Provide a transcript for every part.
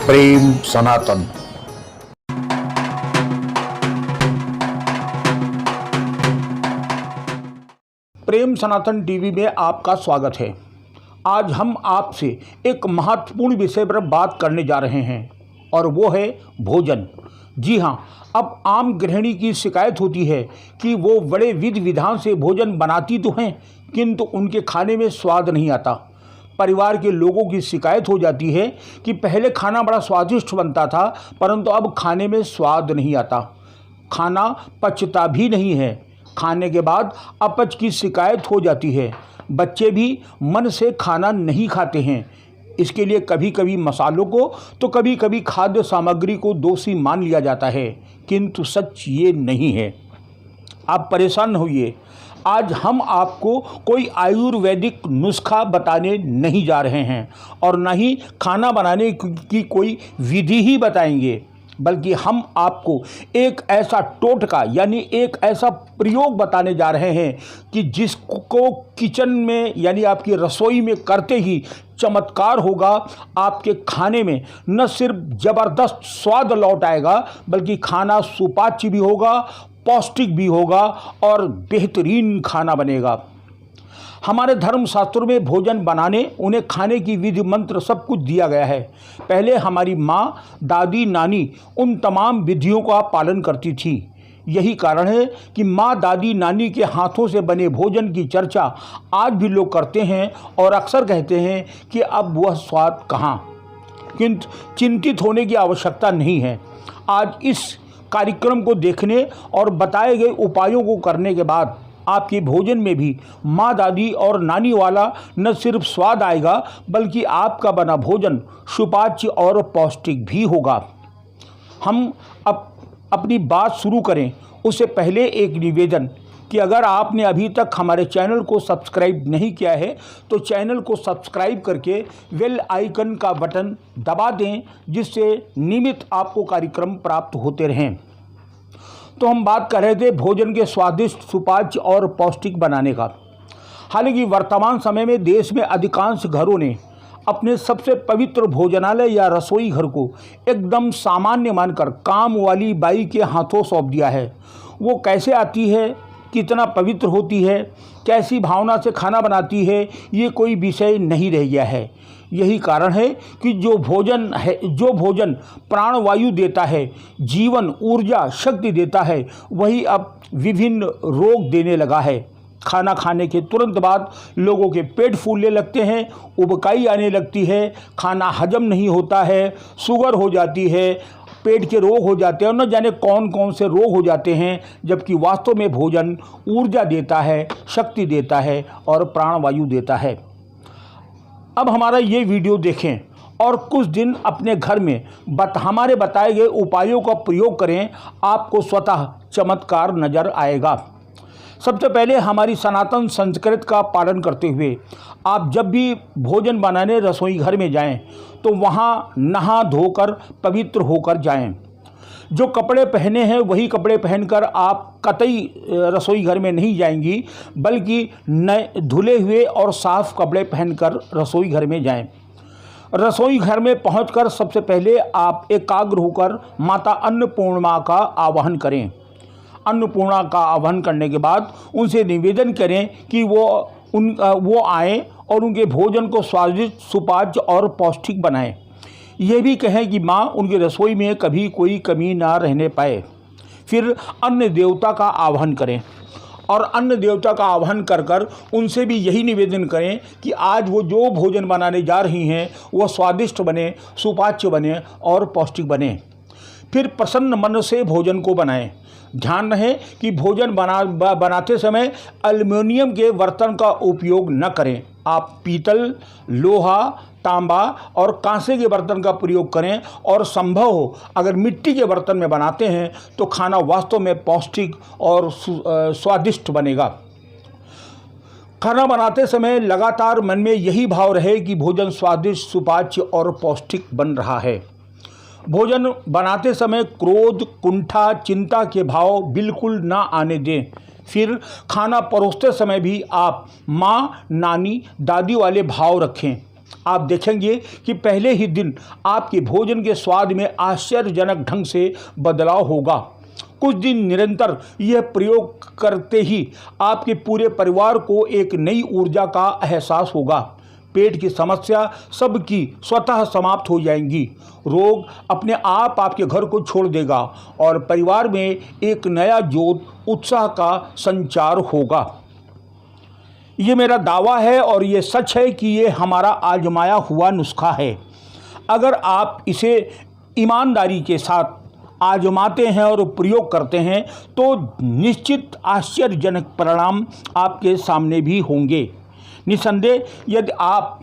प्रेम सनातन। प्रेम सनातन TV में आपका स्वागत है। आज हम आपसे एक महत्वपूर्ण विषय पर बात करने जा रहे हैं और वो है भोजन। जी हाँ, अब आम गृहिणी की शिकायत होती है कि वो बड़े विधि विधान से भोजन बनाती तो हैं किंतु उनके खाने में स्वाद नहीं आता। परिवार के लोगों की शिकायत हो जाती है कि पहले खाना बड़ा स्वादिष्ट बनता था परंतु अब खाने में स्वाद नहीं आता, खाना पचता भी नहीं है, खाने के बाद अपच की शिकायत हो जाती है, बच्चे भी मन से खाना नहीं खाते हैं। इसके लिए कभी कभी मसालों को तो कभी कभी खाद्य सामग्री को दोषी मान लिया जाता है किंतु सच ये नहीं है। आप परेशान न होइए, आज हम आपको कोई आयुर्वेदिक नुस्खा बताने नहीं जा रहे हैं और न ही खाना बनाने की कोई विधि ही बताएंगे, बल्कि हम आपको एक ऐसा टोटका यानी एक ऐसा प्रयोग बताने जा रहे हैं कि जिसको किचन में यानी आपकी रसोई में करते ही चमत्कार होगा। आपके खाने में न सिर्फ ज़बरदस्त स्वाद लौट आएगा बल्कि खाना सुपाच्य भी होगा, पौष्टिक भी होगा और बेहतरीन खाना बनेगा। हमारे धर्मशास्त्रों में भोजन बनाने, उन्हें खाने की विधि मंत्र सब कुछ दिया गया है। पहले हमारी माँ, दादी, नानी उन तमाम विधियों का पालन करती थी। यही कारण है कि माँ, दादी, नानी के हाथों से बने भोजन की चर्चा आज भी लोग करते हैं और अक्सर कहते हैं कि अब वह स्वाद कहाँ। किंतु चिंतित होने की आवश्यकता नहीं है। आज इस कार्यक्रम को देखने और बताए गए उपायों को करने के बाद आपके भोजन में भी माँ, दादी और नानी वाला न सिर्फ स्वाद आएगा बल्कि आपका बना भोजन सुपाच्य और पौष्टिक भी होगा। हम अपनी बात शुरू करें उससे पहले एक निवेदन कि अगर आपने अभी तक हमारे चैनल को सब्सक्राइब नहीं किया है तो चैनल को सब्सक्राइब करके बेल आइकन का बटन दबा दें, जिससे नियमित आपको कार्यक्रम प्राप्त होते रहें। तो हम बात कर रहे थे भोजन के स्वादिष्ट, सुपाच्य और पौष्टिक बनाने का। हालांकि वर्तमान समय में देश में अधिकांश घरों ने अपने सबसे पवित्र भोजनालय या रसोई घर को एकदम सामान्य मानकर काम वाली बाई के हाथों सौंप दिया है। वो कैसे आती है, कितना पवित्र होती है, कैसी भावना से खाना बनाती है, ये कोई विषय नहीं रह गया है। यही कारण है कि जो भोजन प्राणवायु देता है, जीवन, ऊर्जा, शक्ति देता है, वही अब विभिन्न रोग देने लगा है। खाना खाने के तुरंत बाद लोगों के पेट फूलने लगते हैं, उबकाई आने लगती है, खाना हजम नहीं होता है, शुगर हो जाती है, पेट के रोग हो जाते हैं और न जाने कौन कौन से रोग हो जाते हैं, जबकि वास्तव में भोजन ऊर्जा देता है, शक्ति देता है और प्राणवायु देता है। अब हमारा ये वीडियो देखें और कुछ दिन अपने घर में हमारे बताए गए उपायों का प्रयोग करें, आपको स्वतः चमत्कार नज़र आएगा। सबसे पहले हमारी सनातन संस्कृति का पालन करते हुए आप जब भी भोजन बनाने रसोई घर में जाएं तो वहां नहा धोकर पवित्र होकर जाएं। जो कपड़े पहने हैं वही कपड़े पहनकर आप कतई रसोई घर में नहीं जाएंगी, बल्कि नए धुले हुए और साफ कपड़े पहनकर रसोई घर में जाएं। रसोई घर में पहुंचकर सबसे पहले आप एकाग्र होकर माता अन्नपूर्णा का आवाहन करें। अन्नपूर्णा का आह्वान करने के बाद उनसे निवेदन करें कि वो आएँ और उनके भोजन को स्वादिष्ट, सुपाच्य और पौष्टिक बनाएं। यह भी कहें कि माँ, उनकी रसोई में कभी कोई कमी ना रहने पाए। फिर अन्न देवता का आह्वान करें और अन्न देवता का आह्वान कर कर उनसे भी यही निवेदन करें कि आज वो जो भोजन बनाने जा रही हैं वह स्वादिष्ट बने, सुपाच्य बने और पौष्टिक बने। फिर प्रसन्न मन से भोजन को बनाएं। ध्यान रहे कि भोजन बनाते समय एल्युमिनियम के बर्तन का उपयोग न करें। आप पीतल, लोहा, तांबा और कांसे के बर्तन का प्रयोग करें और संभव हो अगर मिट्टी के बर्तन में बनाते हैं तो खाना वास्तव में पौष्टिक और स्वादिष्ट बनेगा। खाना बनाते समय लगातार मन में यही भाव रहे कि भोजन स्वादिष्ट, सुपाच्य और पौष्टिक बन रहा है। भोजन बनाते समय क्रोध, कुंठा, चिंता के भाव बिल्कुल ना आने दें। फिर खाना परोसते समय भी आप माँ, नानी, दादी वाले भाव रखें। आप देखेंगे कि पहले ही दिन आपके भोजन के स्वाद में आश्चर्यजनक ढंग से बदलाव होगा। कुछ दिन निरंतर यह प्रयोग करते ही आपके पूरे परिवार को एक नई ऊर्जा का एहसास होगा। पेट की समस्या सबकी स्वतः समाप्त हो जाएंगी। रोग अपने आप आपके घर को छोड़ देगा और परिवार में एक नया जोश, उत्साह का संचार होगा। ये मेरा दावा है और ये सच है कि ये हमारा आजमाया हुआ नुस्खा है। अगर आप इसे ईमानदारी के साथ आजमाते हैं और प्रयोग करते हैं तो निश्चित आश्चर्यजनक परिणाम आपके सामने भी होंगे। निसंदेह यदि आप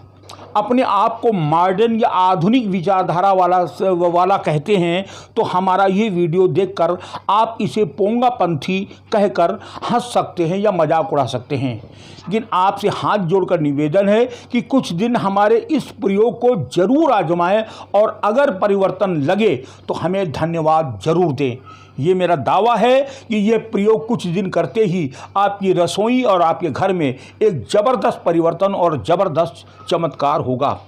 अपने आप को मॉडर्न या आधुनिक विचारधारा वाला कहते हैं तो हमारा ये वीडियो देखकर आप इसे पोंगापंथी कहकर हंस सकते हैं या मजाक उड़ा सकते हैं। लेकिन आपसे हाथ जोड़कर निवेदन है कि कुछ दिन हमारे इस प्रयोग को जरूर आजमाएं और अगर परिवर्तन लगे तो हमें धन्यवाद जरूर दें। ये मेरा दावा है कि यह प्रयोग कुछ दिन करते ही आपकी रसोई और आपके घर में एक ज़बरदस्त परिवर्तन और ज़बरदस्त चमत्कार होगा।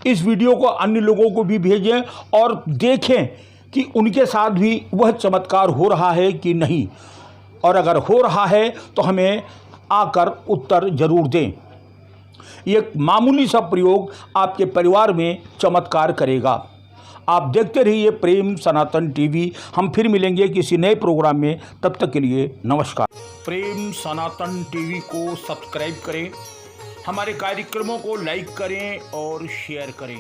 इस वीडियो को अन्य लोगों को भी भेजें और देखें कि उनके साथ भी वह चमत्कार हो रहा है कि नहीं, और अगर हो रहा है तो हमें आकर उत्तर जरूर दें। ये मामूली सा प्रयोग आपके परिवार में चमत्कार करेगा। आप देखते रहिए प्रेम सनातन टीवी। हम फिर मिलेंगे किसी नए प्रोग्राम में, तब तक के लिए नमस्कार। प्रेम सनातन टीवी को सब्सक्राइब करें, हमारे कार्यक्रमों को लाइक करें और शेयर करें।